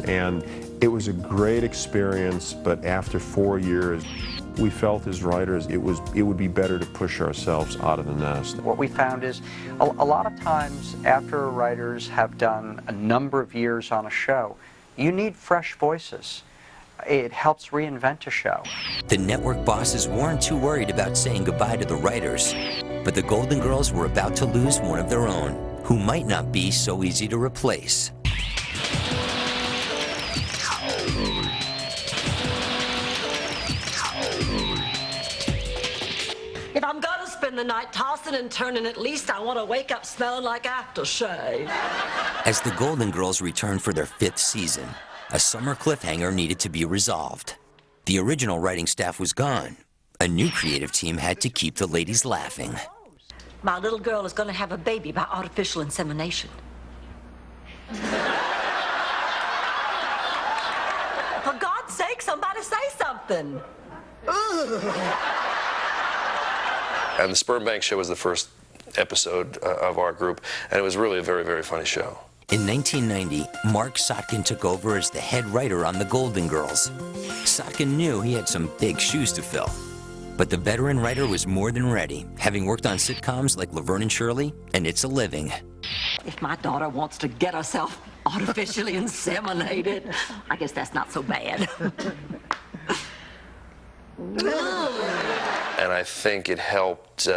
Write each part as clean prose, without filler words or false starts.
And it was a great experience, but after 4 years, we felt as writers it would be better to push ourselves out of the nest. What we found is a lot of times after writers have done a number of years on a show, you need fresh voices. It helps reinvent a show. The network bosses weren't too worried about saying goodbye to the writers, but the Golden Girls were about to lose one of their own, who might not be so easy to replace. If I'm gonna spend the night tossing and turning, at least I want to wake up smelling like aftershave. As the Golden Girls returned for their 5th season, a summer cliffhanger needed to be resolved. The original writing staff was gone. A new creative team had to keep the ladies laughing. My little girl is gonna have a baby by artificial insemination. For God's sake, somebody say something. And the Sperm Bank Show was the first episode of our group, and it was really a very, very funny show. In 1990, Mark Sotkin took over as the head writer on The Golden Girls. Sotkin knew he had some big shoes to fill. But the veteran writer was more than ready, having worked on sitcoms like Laverne and Shirley and It's a Living. If my daughter wants to get herself artificially inseminated, I guess that's not so bad. And I think it helped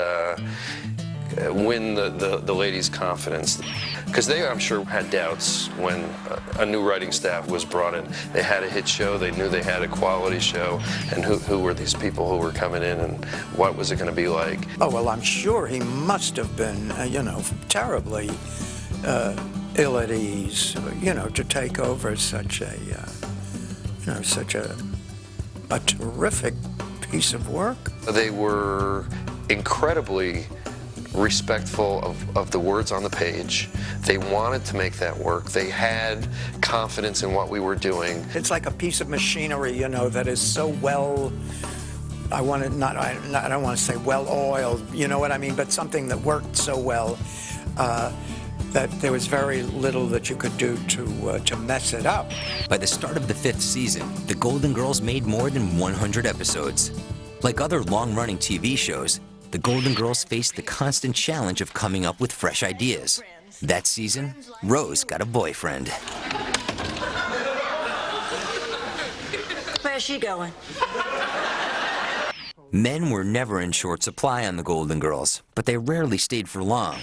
win the ladies' confidence. Because they, I'm sure, had doubts when a new writing staff was brought in. They had a hit show, they knew they had a quality show, and who were these people who were coming in, and what was it going to be like? Oh, well, I'm sure he must have been, terribly ill at ease, to take over such a terrific piece of work. They were incredibly respectful of the words on the page. They wanted to make that work. They had confidence in what we were doing. It's like a piece of machinery, that is so well, I don't want to say well-oiled, you know what I mean, but something that worked so well that there was very little that you could do to mess it up. By the start of the 5th season, the Golden Girls made more than 100 episodes. Like other long-running TV shows, the Golden Girls faced the constant challenge of coming up with fresh ideas. That season, Rose got a boyfriend. Where's she going? Men were never in short supply on the Golden Girls, but they rarely stayed for long.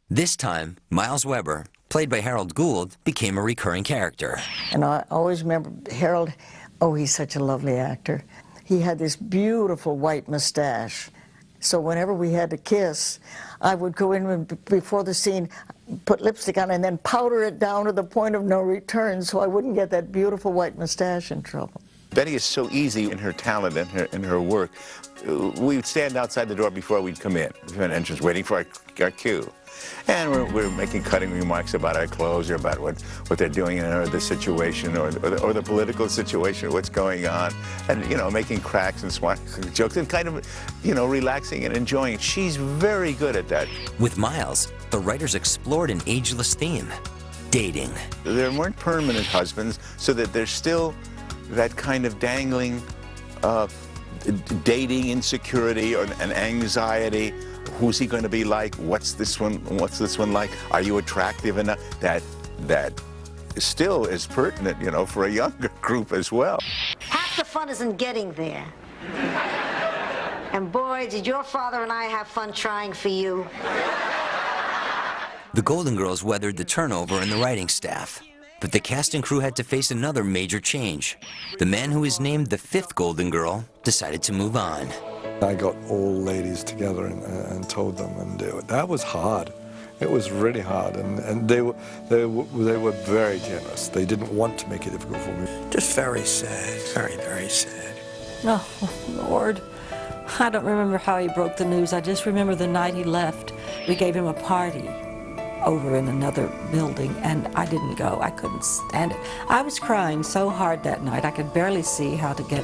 This time, Miles Weber, played by Harold Gould, became a recurring character. And I always remember Harold, he's such a lovely actor. He had this beautiful white mustache. So whenever we had to kiss, I would go in before the scene, put lipstick on, and then powder it down to the point of no return so I wouldn't get that beautiful white mustache in trouble. Betty is so easy in her talent and in her work. We'd stand outside the door before we'd come in, an entrance, waiting for our cue. And we're making cutting remarks about our clothes or about what they're doing in the situation or the political situation, what's going on, and, making cracks and smart jokes and kind of, relaxing and enjoying. She's very good at that. With Miles, the writers explored an ageless theme, dating. There weren't permanent husbands, so that there's still that kind of dangling dating insecurity or an anxiety. Who's he going to be like? What's this one like? Are you attractive enough? That still is pertinent, for a younger group as well. Half the fun is in getting there. And boy, did your father and I have fun trying for you. The Golden Girls weathered the turnover in the writing staff, but the cast and crew had to face another major change. The man who was named the 5th Golden Girl decided to move on. I got all ladies together and told them, and that was hard. It was really hard, and they were very generous. They didn't want to make it difficult for me. Just very sad, very, very sad. Oh, Lord. I don't remember how he broke the news. I just remember the night he left. We gave him a party over in another building, and I didn't go. I couldn't stand it. I was crying so hard that night, I could barely see how to get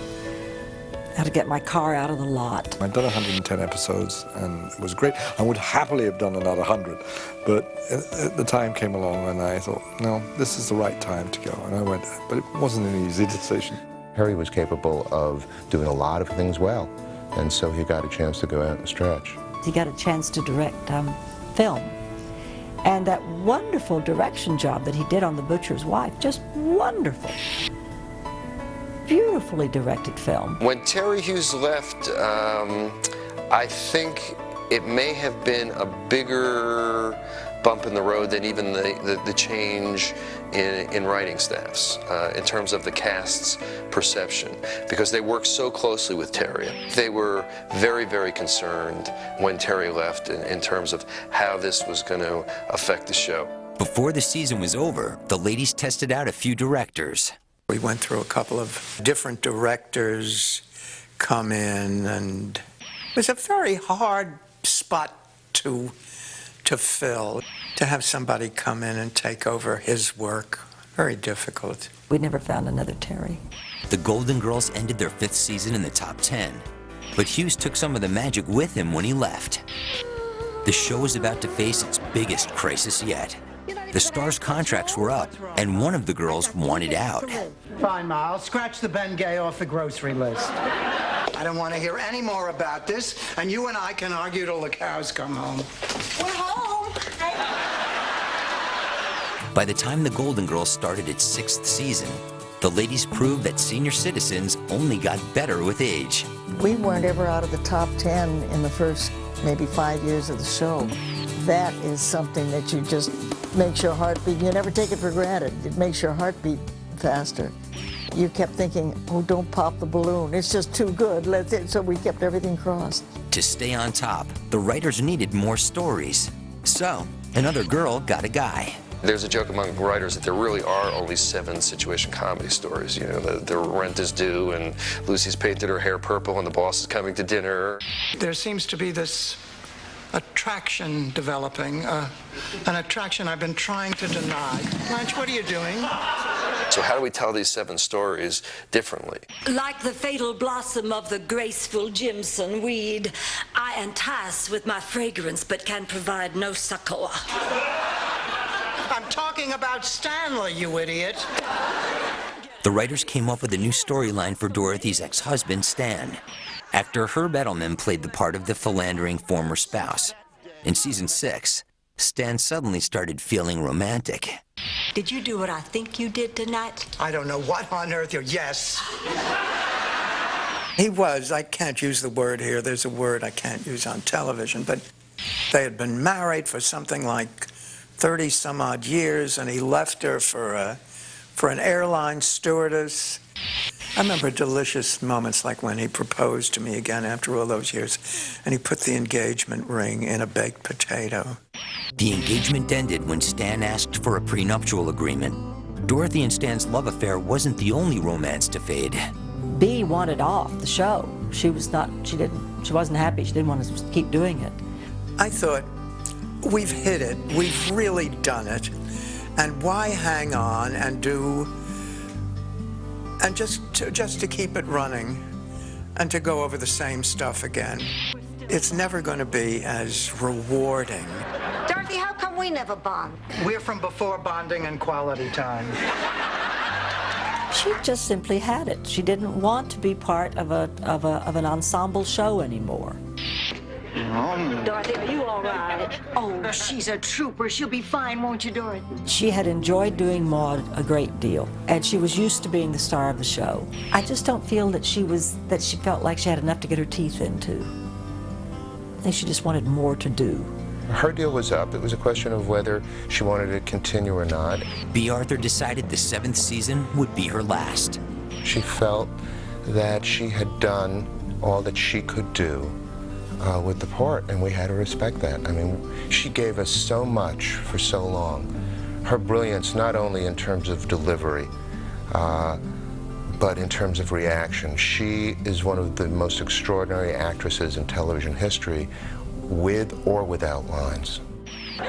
how to get my car out of the lot. I'd done 110 episodes, and it was great. I would happily have done another 100, but the time came along, and I thought, no, this is the right time to go. And I went, but it wasn't an easy decision. Harry was capable of doing a lot of things well, and so he got a chance to go out and stretch. He got a chance to direct film. And that wonderful direction job that he did on The Butcher's Wife, just wonderful. Beautifully directed film. When Terry Hughes left, I think it may have been a bigger bump in the road than even the change in writing staffs in terms of the cast's perception, because they worked so closely with Terry. They were very, very concerned when Terry left in terms of how this was going to affect the show. Before the season was over, the ladies tested out a few directors. We went through a couple of different directors come in, and it was a very hard spot to fill. To have somebody come in and take over his work, very difficult. We never found another Terry. The Golden Girls ended their 5th season in the top 10, but Hughes took some of the magic with him when he left. The show was about to face its biggest crisis yet. The stars' contracts were up, and one of the girls wanted out. Fine, Ma, I'll scratch the Ben Gay off the grocery list. I don't want to hear any more about this, and you and I can argue till the cows come home. We're home. By the time the Golden Girls started its 6th season, the ladies proved that senior citizens only got better with age. We weren't ever out of the top 10 in the first maybe 5 years of the show. That is something that you just makes your heart beat. You never take it for granted. It makes your heart beat faster. You kept thinking, oh, don't pop the balloon. It's just too good. So we kept everything crossed. To stay on top, the writers needed more stories. So, another girl got a guy. There's a joke among writers that there really are only 7 situation comedy stories. You know, the rent is due, and Lucy's painted her hair purple, and the boss is coming to dinner. There seems to be this attraction developing, an attraction I've been trying to deny. Blanche, what are you doing? So how do we tell these 7 stories differently? Like the fatal blossom of the graceful Jimson weed, I entice with my fragrance but can provide no succor. I'm talking about Stanley, you idiot. The writers came up with a new storyline for Dorothy's ex-husband, Stan. Actor Herb Edelman played the part of the philandering former spouse. In season 6, Stan suddenly started feeling romantic. Did you do what I think you did tonight? I don't know what on earth you're... Yes. He was, I can't use the word here, there's a word I can't use on television, but they had been married for something like 30 some odd years, and he left her for an airline stewardess. I remember delicious moments like when he proposed to me again after all those years, and he put the engagement ring in a baked potato. The engagement ended when Stan asked for a prenuptial agreement. Dorothy and Stan's love affair wasn't the only romance to fade. Bea wanted off the show. She wasn't happy. She didn't want to keep doing it. I thought, we've hit it. We've really done it. And why hang on and do... And just to keep it running and to go over the same stuff again. It's never going to be as rewarding. Dorothy, how come we never bond? We're from before bonding and quality time. She just simply had it. She didn't want to be part of an ensemble show anymore. Dorothy, are you all right? Oh, she's a trooper. She'll be fine, won't you, Dorothy? She had enjoyed doing Maude a great deal, and she was used to being the star of the show. I just don't feel that she felt like she had enough to get her teeth into. I think she just wanted more to do. Her deal was up. It was a question of whether she wanted to continue or not. Bea Arthur decided the 7th season would be her last. She felt that she had done all that she could do with the part, and we had to respect that. I mean, she gave us so much for so long. Her brilliance, not only in terms of delivery, but in terms of reaction. She is one of the most extraordinary actresses in television history, with or without lines.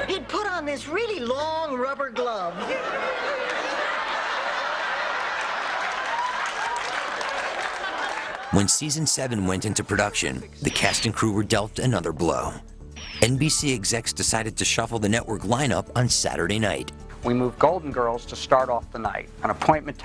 He'd put on this really long rubber glove. When season 7 went into production, the cast and crew were dealt another blow. NBC execs decided to shuffle the network lineup on Saturday night. We moved Golden Girls to start off the night, an appointment